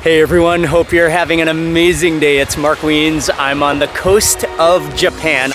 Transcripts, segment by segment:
Hey everyone, hope you're having an amazing day. It's Mark Wiens. I'm on the coast of Japan,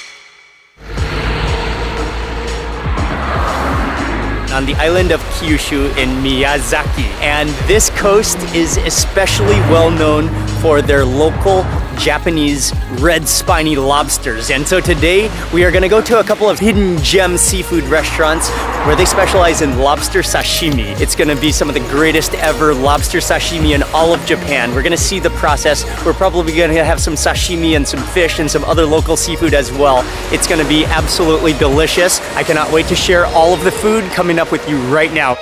on the island of Kyushu in Miyazaki. And this coast is especially well known for their local Japanese red spiny lobsters. And so today we are gonna go to a couple of hidden gem seafood restaurants where they specialize in lobster sashimi. It's gonna be some of the greatest ever lobster sashimi in all of Japan. We're gonna see the process. We're probably gonna have some sashimi and some fish and some other local seafood as well. It's gonna be absolutely delicious. I cannot wait to share all of the food coming up with you right now.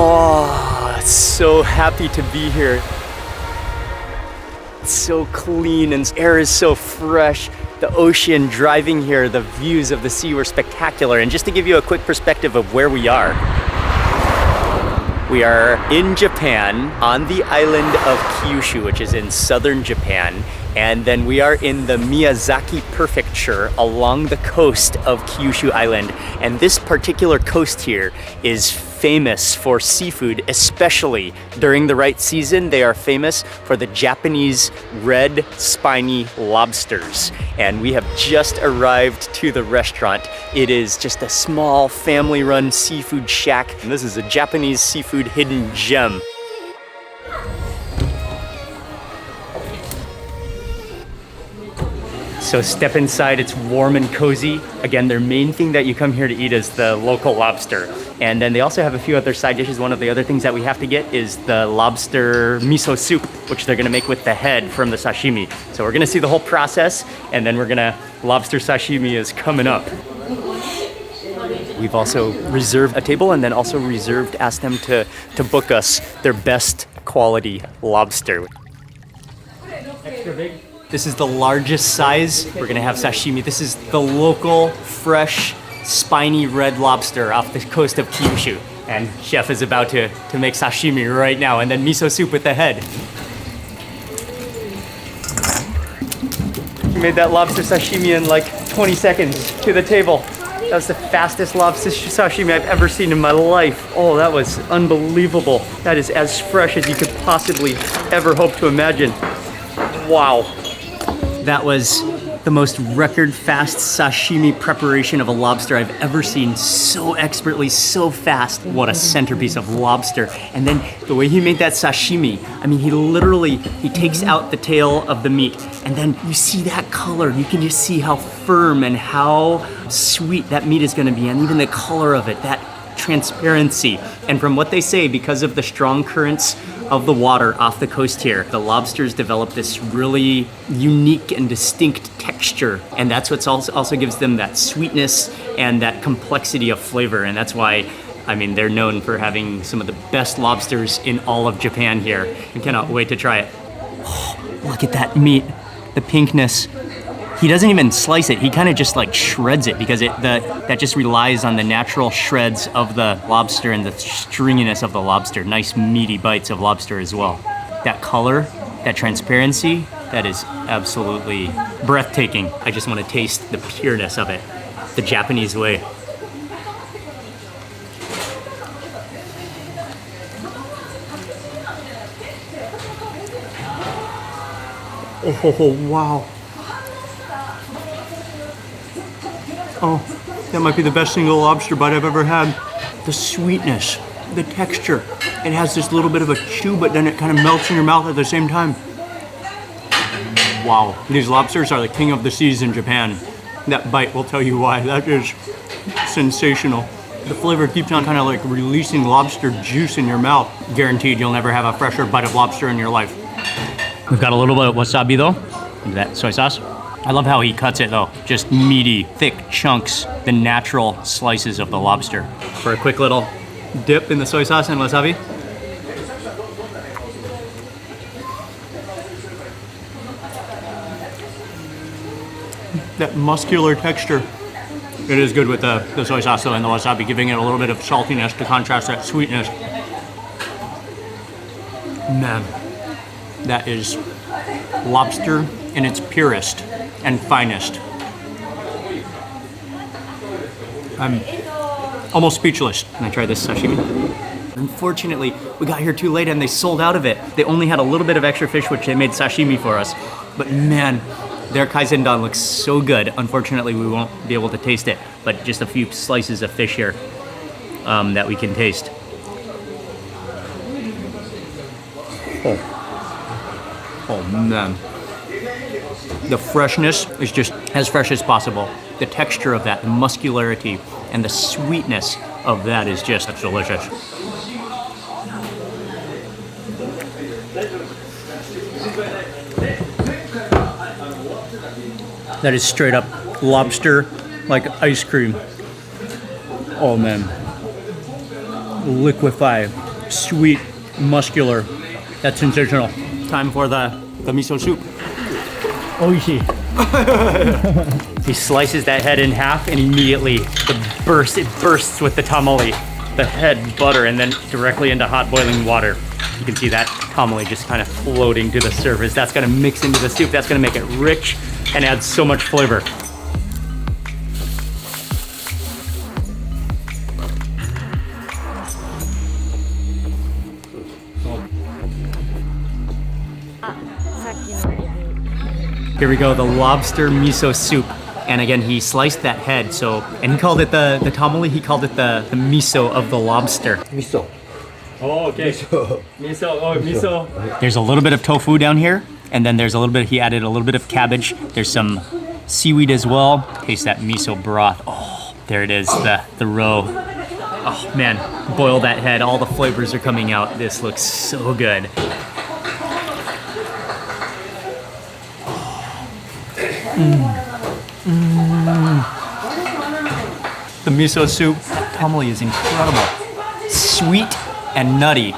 Oh, so happy to be here. It's so clean and air is so fresh. The ocean, driving here, the views of the sea were spectacular. And just to give you a quick perspective of where we are in Japan on the island of Kyushu, which is in southern Japan. And then we are in the Miyazaki prefecture along the coast of Kyushu Island. And this particular coast here is famous for seafood, especially during the right season. They are famous for the Japanese red spiny lobsters. And we have just arrived to the restaurant. It is just a small family-run seafood shack. And this is a Japanese seafood hidden gem. So step inside, it's warm and cozy. Again, their main thing that you come here to eat is the local lobster. And then they also have a few other side dishes. One of the other things that we have to get is the lobster miso soup, which they're gonna make with the head from the sashimi. So we're gonna see the whole process, and then lobster sashimi is coming up. We've also reserved a table and then also asked them to book us their best quality lobster. Extra big. This is the largest size. We're gonna have sashimi. This is the local, fresh, spiny red lobster off the coast of Kyushu. And chef is about to make sashimi right now, and then miso soup with the head. He made that lobster sashimi in like 20 seconds to the table. That was the fastest lobster sashimi I've ever seen in my life. Oh, that was unbelievable. That is as fresh as you could possibly ever hope to imagine. Wow. That was the most record fast sashimi preparation of a lobster I've ever seen. So expertly, so fast. What a centerpiece of lobster. And then the way he made that sashimi, I mean, he takes out the tail of the meat, and then you see that color. You can just see how firm and how sweet that meat is gonna be, and even the color of it, that transparency. And from what they say, because of the strong currents of the water off the coast here, the lobsters develop this really unique and distinct texture, and that's what also gives them that sweetness and that complexity of flavor. And that's why, I mean, they're known for having some of the best lobsters in all of Japan here. I cannot wait to try it. Oh, look at that meat, the pinkness. He doesn't even slice it, he kind of just like shreds it, because that just relies on the natural shreds of the lobster and the stringiness of the lobster. Nice meaty bites of lobster as well. That color, that transparency, that is absolutely breathtaking. I just want to taste the pureness of it, the Japanese way. Oh, wow. Oh, that might be the best single lobster bite I've ever had. The sweetness, the texture. It has this little bit of a chew, but then it kind of melts in your mouth at the same time. Wow, these lobsters are the king of the seas in Japan. That bite will tell you why. That is sensational. The flavor keeps on kind of like releasing lobster juice in your mouth. Guaranteed you'll never have a fresher bite of lobster in your life. We've got a little bit of wasabi though, that soy sauce. I love how he cuts it though. Just meaty, thick chunks, the natural slices of the lobster. For a quick little dip in the soy sauce and wasabi. That muscular texture. It is good with the soy sauce though and the wasabi, giving it a little bit of saltiness to contrast that sweetness. Man, that is lobster in its purest and finest. I'm almost speechless. Can I try this sashimi? Unfortunately, we got here too late and they sold out of it. They only had a little bit of extra fish, which they made sashimi for us. But man, their Kaisen don looks so good. Unfortunately, we won't be able to taste it, but just a few slices of fish here that we can taste. Oh man. The freshness is just as fresh as possible. The texture of that, the muscularity, and the sweetness of that is just, that's delicious. That is straight up lobster, like ice cream. Oh man. Liquefy, sweet, muscular. That's sensational. Time for the miso soup. Oishi. He slices that head in half and immediately it bursts with the tamale. The head, butter, and then directly into hot boiling water. You can see that tamale just kind of floating to the surface. That's gonna mix into the soup. That's gonna make it rich and add so much flavor. Here we go, the lobster miso soup. And again, he sliced that head, and he called it the tamale, he called it the miso of the lobster. Miso. Oh, okay. Miso. Miso. There's a little bit of tofu down here, and then there's a little bit, he added a little bit of cabbage. There's some seaweed as well. Taste that miso broth. Oh, there it is, the roe. Oh man, boil that head, all the flavors are coming out. This looks so good. The miso soup, tamale is incredible. Sweet and nutty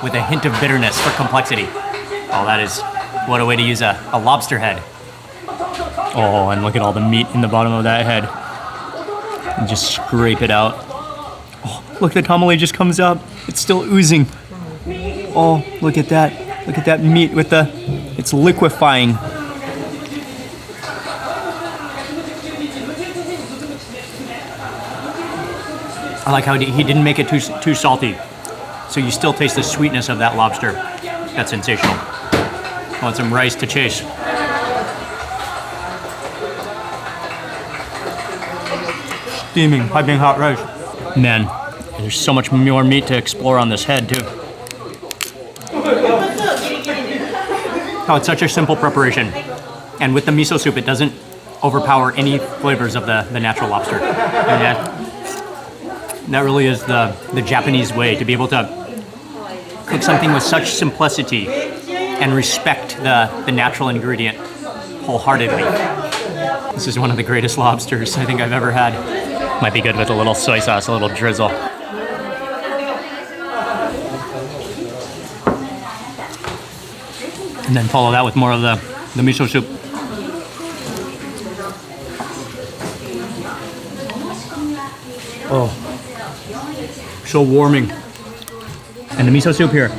with a hint of bitterness for complexity. Oh, that is, what a way to use a lobster head. Oh, and look at all the meat in the bottom of that head. And just scrape it out. Oh, look, the tamale just comes out. It's still oozing. Oh, look at that. Look at that meat with it's liquefying. I like how he didn't make it too salty. So you still taste the sweetness of that lobster. That's sensational. I want some rice to chase. Steaming, piping hot rice. Man, there's so much more meat to explore on this head too. Oh, it's such a simple preparation. And with the miso soup, it doesn't overpower any flavors of the natural lobster. And that really is the Japanese way, to be able to cook something with such simplicity and respect the natural ingredient wholeheartedly. This is one of the greatest lobsters I think I've ever had. Might be good with a little soy sauce, a little drizzle. And then follow that with more of the miso soup. Oh. So warming. And the miso soup here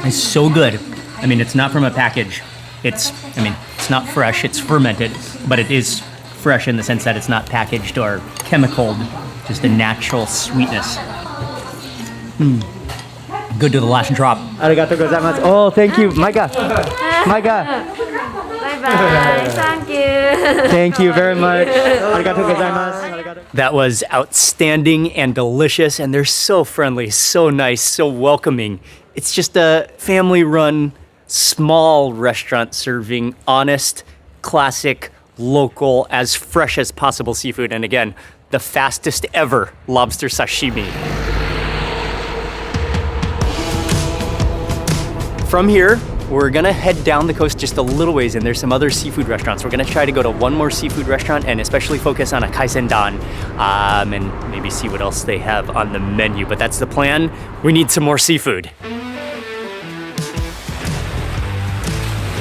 is so good. I mean, it's not from a package. It's not fresh, it's fermented, but it is fresh in the sense that it's not packaged or chemicaled, just a natural sweetness. Good to the last drop. Arigatou gozaimasu. Oh, thank you, Micah. Micah. Bye-bye. Thank you. Thank you very much. Arigatou gozaimasu. That was outstanding and delicious, and they're so friendly, so nice, so welcoming. It's just a family-run, small restaurant serving honest, classic, local, as fresh as possible seafood. And again, the fastest ever lobster sashimi. From here, we're gonna head down the coast just a little ways, and there's some other seafood restaurants. We're gonna try to go to one more seafood restaurant and especially focus on a Kaisen dan, and maybe see what else they have on the menu. But that's the plan. We need some more seafood.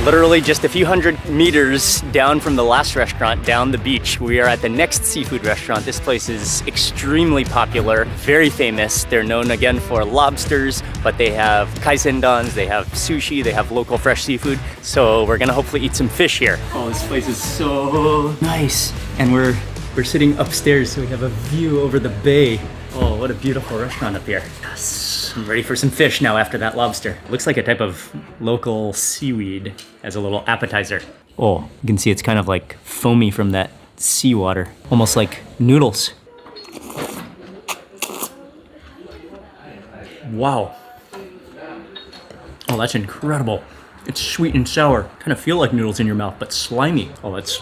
Literally just a few hundred meters down from the last restaurant, down the beach, we are at the next seafood restaurant. This place is extremely popular, very famous. They're known again for lobsters, but they have Kaisen dans, they have sushi, they have local fresh seafood. So we're gonna hopefully eat some fish here. Oh, this place is so nice. And we're sitting upstairs, so we have a view over the bay. Oh, what a beautiful restaurant up here. Yes, I'm ready for some fish now after that lobster. Looks like a type of local seaweed as a little appetizer. Oh, you can see it's kind of like foamy from that seawater, almost like noodles. Wow. Oh, that's incredible. It's sweet and sour. Kind of feel like noodles in your mouth, but slimy. Oh, that's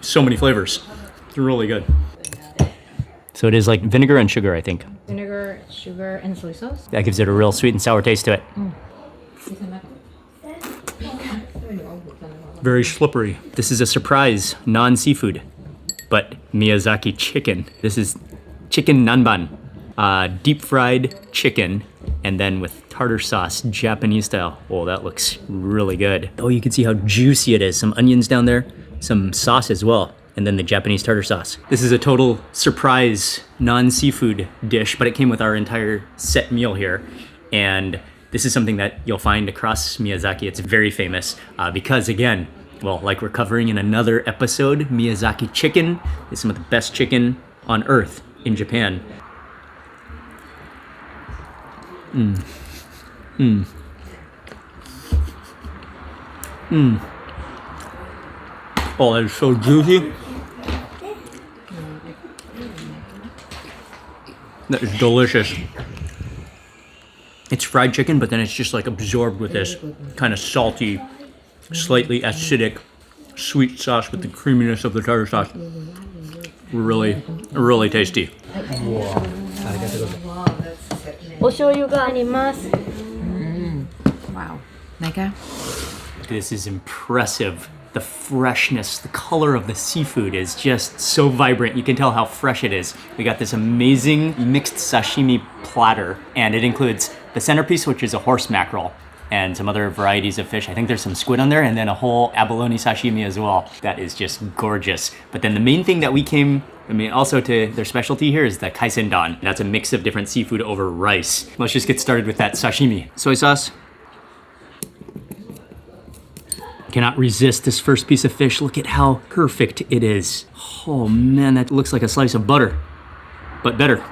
so many flavors. It's really good. So it is like vinegar and sugar, I think. Vinegar, sugar, and soy sauce. That gives it a real sweet and sour taste to it. Very slippery. This is a surprise non-seafood, but Miyazaki chicken. This is chicken nanban, deep fried chicken, and then with tartar sauce, Japanese style. Oh, that looks really good. Oh, you can see how juicy it is. Some onions down there, some sauce as well, and then the Japanese tartar sauce. This is a total surprise non-seafood dish, but it came with our entire set meal here. And this is something that you'll find across Miyazaki. It's very famous because, again, well, like we're covering in another episode, Miyazaki chicken is some of the best chicken on earth in Japan. Oh, that is so juicy. That is delicious. It's fried chicken, but then it's just like absorbed with this kind of salty, slightly acidic, sweet sauce with the creaminess of the tartar sauce. Really, really tasty. お醤油があります。 Wow. Mega. This is impressive. The freshness, the color of the seafood is just so vibrant. You can tell how fresh it is. We got this amazing mixed sashimi platter, and it includes the centerpiece, which is a horse mackerel, and some other varieties of fish. I think there's some squid on there, and then a whole abalone sashimi as well. That is just gorgeous. But then the main thing that we came, also to their specialty here is the Kaisen dan. That's a mix of different seafood over rice. Let's just get started with that sashimi. Soy sauce. Cannot resist this first piece of fish. Look at how perfect it is. Oh man, that looks like a slice of butter, but better.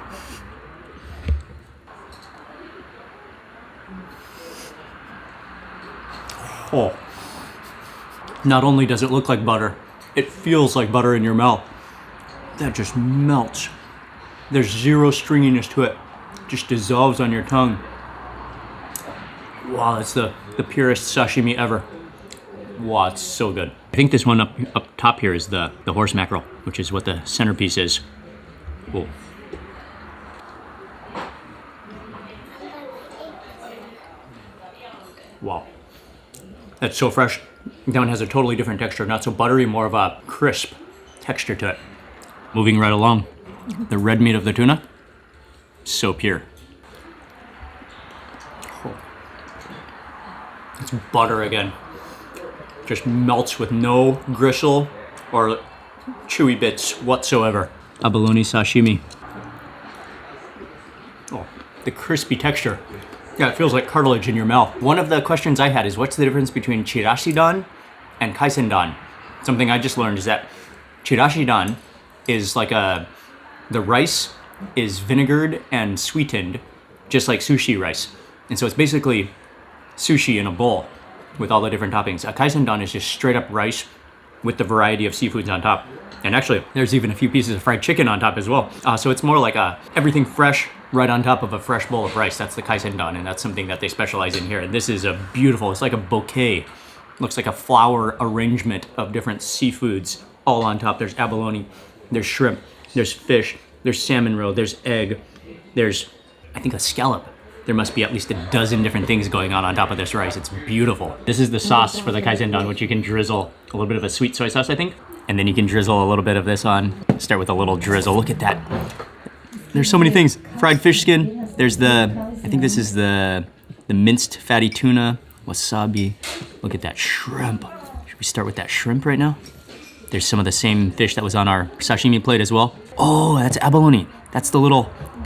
Oh, not only does it look like butter, it feels like butter in your mouth. That just melts. There's zero stringiness to it. Just dissolves on your tongue. Wow, that's the purest sashimi ever. Wow, it's so good. I think this one up top here is the horse mackerel, which is what the centerpiece is. Cool. Wow. That's so fresh. That one has a totally different texture, not so buttery, more of a crisp texture to it. Moving right along, the red meat of the tuna, so pure. Oh. It's butter again. Just melts with no gristle or chewy bits whatsoever. Abalone sashimi. Oh, the crispy texture. Yeah, it feels like cartilage in your mouth. One of the questions I had is what's the difference between chirashi dan and kaisen dan? Something I just learned is that chirashi dan is like the rice is vinegared and sweetened, just like sushi rice. And so it's basically sushi in a bowl with all the different toppings. A kaisen dan is just straight up rice with the variety of seafoods on top. And actually, there's even a few pieces of fried chicken on top as well. So it's more like everything fresh right on top of a fresh bowl of rice. That's the kaisen dan, and that's something that they specialize in here. And this is a beautiful, it's like a bouquet. Looks like a flower arrangement of different seafoods all on top. There's abalone, there's shrimp, there's fish, there's salmon roe, there's egg, there's, I think, a scallop. There must be at least a dozen different things going on top of this rice. It's beautiful. This is the sauce for the kaisen dan, which you can drizzle a little bit of a sweet soy sauce, I think. And then you can drizzle a little bit of this on. Start with a little drizzle. Look at that. There's so many things. Fried fish skin. There's I think this is the minced fatty tuna, wasabi. Look at that shrimp. Should we start with that shrimp right now? There's some of the same fish that was on our sashimi plate as well. Oh, that's abalone. That's the little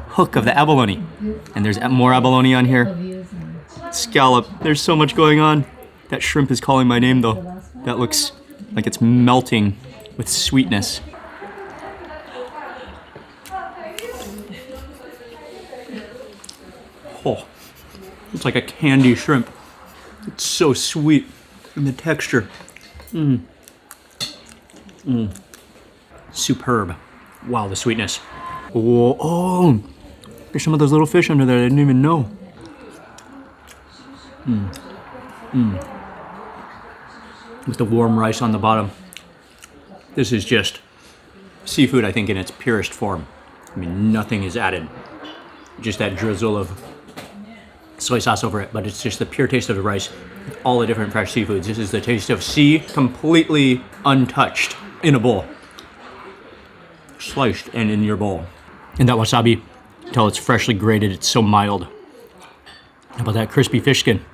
hook of the abalone. And there's more abalone on here. Scallop. There's so much going on. That shrimp is calling my name though. That looks like it's melting with sweetness. Oh, it's like a candy shrimp. It's so sweet in the texture. Superb. Wow, the sweetness. Whoa, oh, there's some of those little fish under there I didn't even know. With the warm rice on the bottom. This is just seafood, I think, in its purest form. I mean, nothing is added. Just that drizzle of soy sauce over it, but it's just the pure taste of the rice, all the different fresh seafoods. This is the taste of sea, completely untouched in a bowl. Sliced and in your bowl. And that wasabi, until it's freshly grated, it's so mild. How about that crispy fish skin?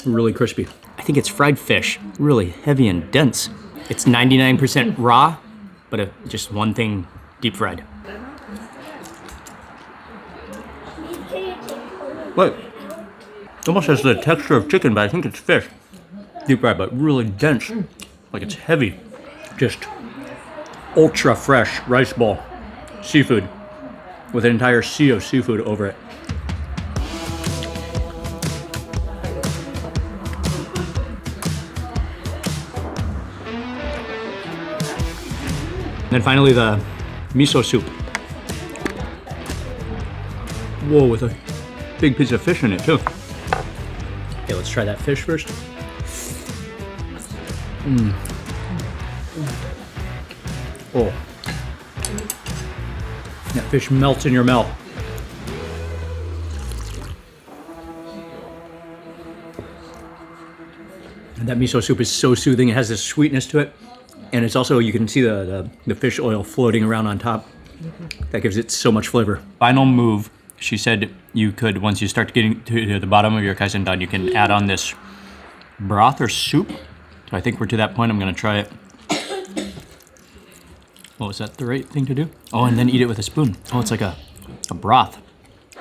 Really crispy. I think it's fried fish, really heavy and dense. It's 99% raw, but just one thing deep fried. Look, it almost has the texture of chicken, but I think it's fish. Deep fried, but really dense. Like it's heavy. Just ultra fresh rice bowl. Seafood. With an entire sea of seafood over it. And then finally the miso soup. Whoa, with a big piece of fish in it too. Okay, let's try that fish first. Oh. That fish melts in your mouth. And that miso soup is so soothing. It has this sweetness to it. And it's also, you can see the fish oil floating around on top. That gives it so much flavor. Final move, she said you could, once you start getting to the bottom of your Kaisen don, you can add on this broth or soup. So I think we're to that point. I'm gonna try it. Oh, is that the right thing to do? Oh, and then eat it with a spoon. Oh, it's like a broth.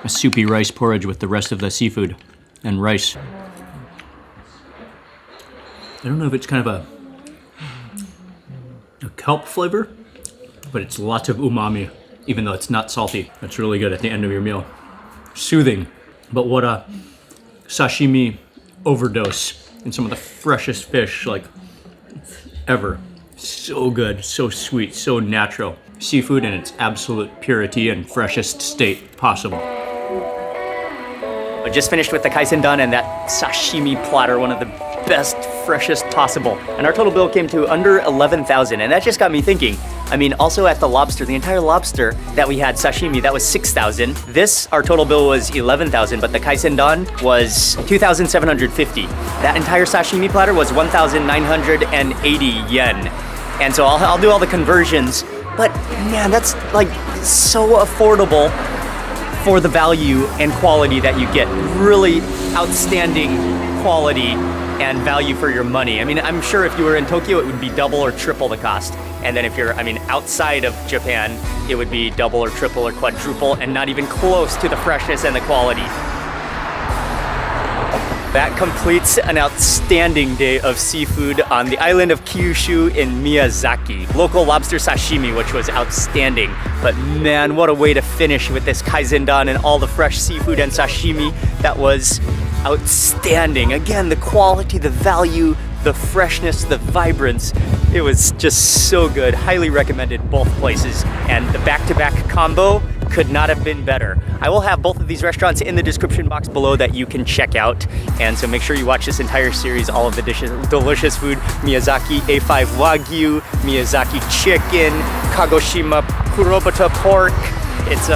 A soupy rice porridge with the rest of the seafood and rice. I don't know if it's kind of a kelp flavor, but it's lots of umami, even though it's not salty. It's really good at the end of your meal. Soothing, but what a sashimi overdose in some of the freshest fish, like, ever. So good, so sweet, so natural. Seafood in its absolute purity and freshest state possible. I just finished with the Kaisen don and that sashimi platter, one of the best, freshest possible. And our total bill came to under 11,000, and that just got me thinking. I mean, also at the LOBSTER, the entire lobster that we had sashimi, that was 6,000. This, our total bill was 11,000, but the Kaisen don was 2,750. That entire sashimi platter was 1,980 yen. And so I'll do all the conversions, but man, that's like so affordable for the value and quality that you get. Really outstanding quality and value for your money. I mean, I'm sure if you were in Tokyo, it would be double or triple the cost. And then if you're, outside of Japan, it would be double or triple or quadruple and not even close to the freshness and the quality. That completes an outstanding day of seafood on the island of Kyushu in Miyazaki. Local lobster sashimi, which was outstanding. But man, what a way to finish with this Kaisen don and all the fresh seafood and sashimi. That was outstanding. Again, the quality, the value, the freshness, the vibrance. It was just so good. Highly recommended both places. And the back-to-back combo could not have been better. I will have both of these restaurants in the description box below that you can check out. And so make sure you watch this entire series, all of the dishes, delicious food, Miyazaki A5 Wagyu, Miyazaki chicken, Kagoshima Kurobata pork, It's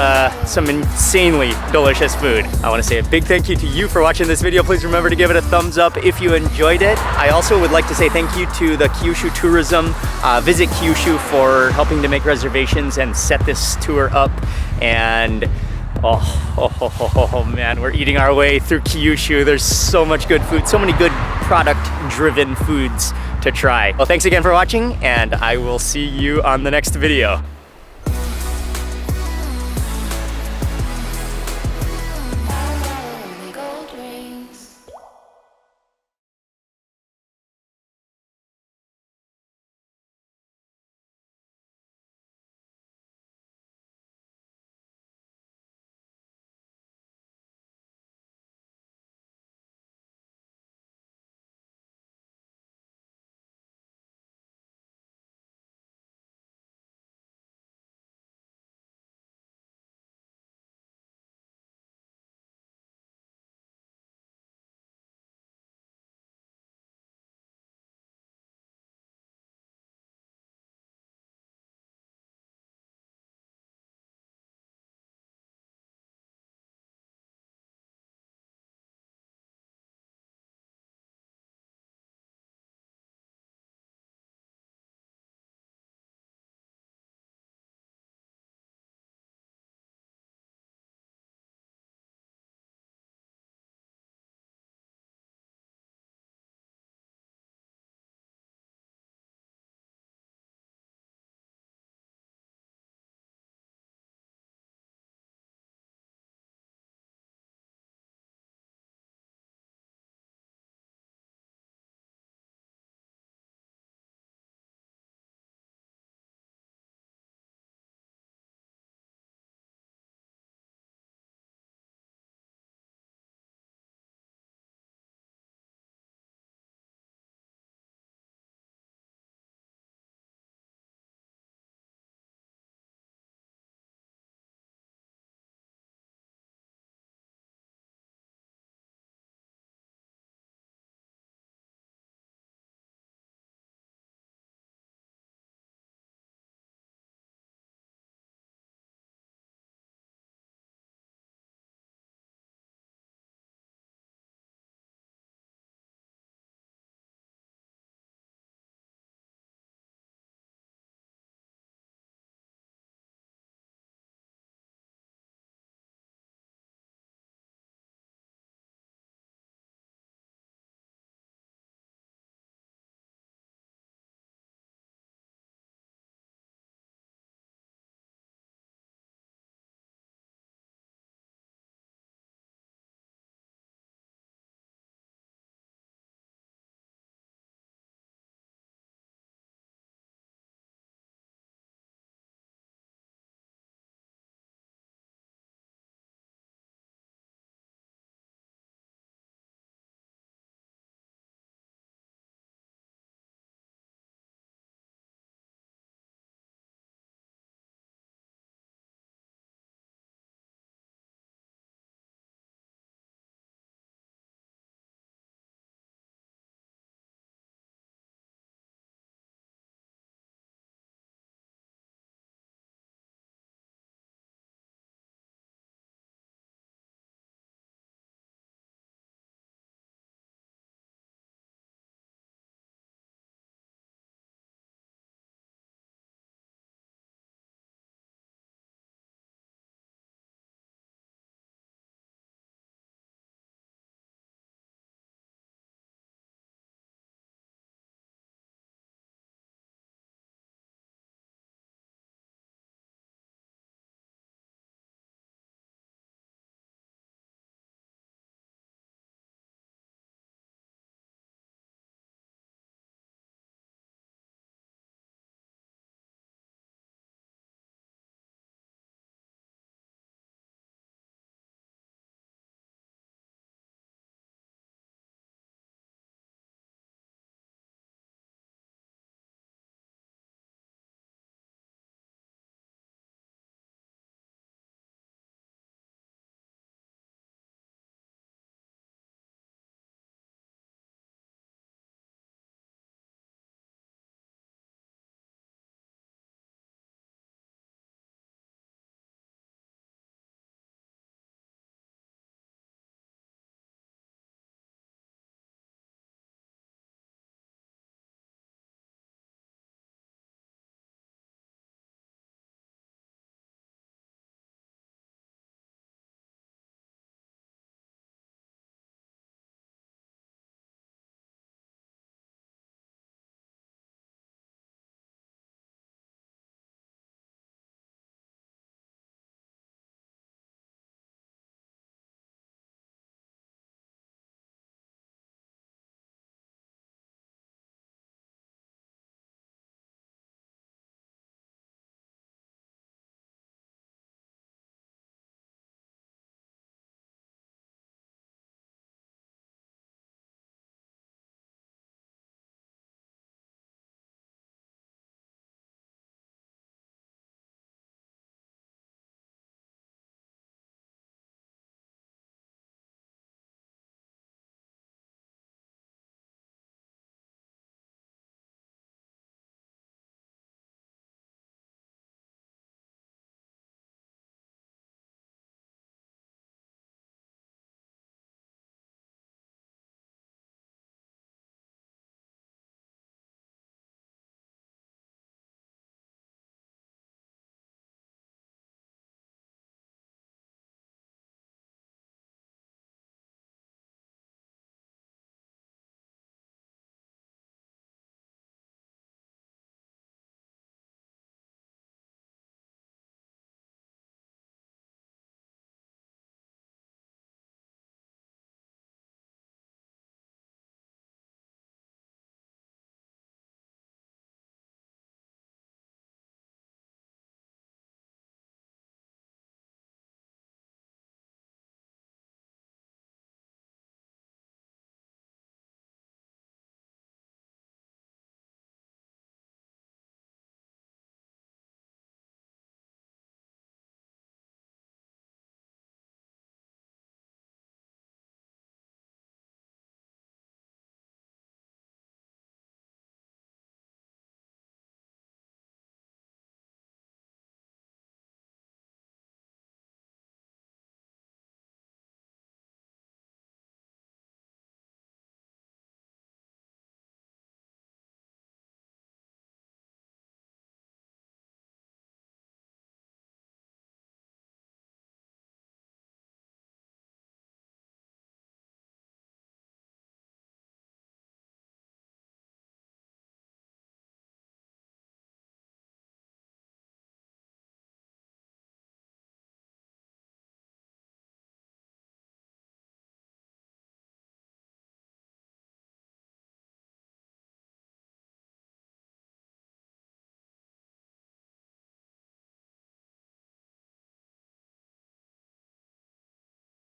some insanely delicious food. I want to say a big thank you to you for watching this video. Please remember to give it a thumbs up if you enjoyed it. I also would like to say thank you to the Kyushu Tourism. Visit Kyushu for helping to make reservations and set this tour up. And oh man, we're eating our way through Kyushu. There's so much good food, so many good product-driven foods to try. Well, thanks again for watching, and I will see you on the next video.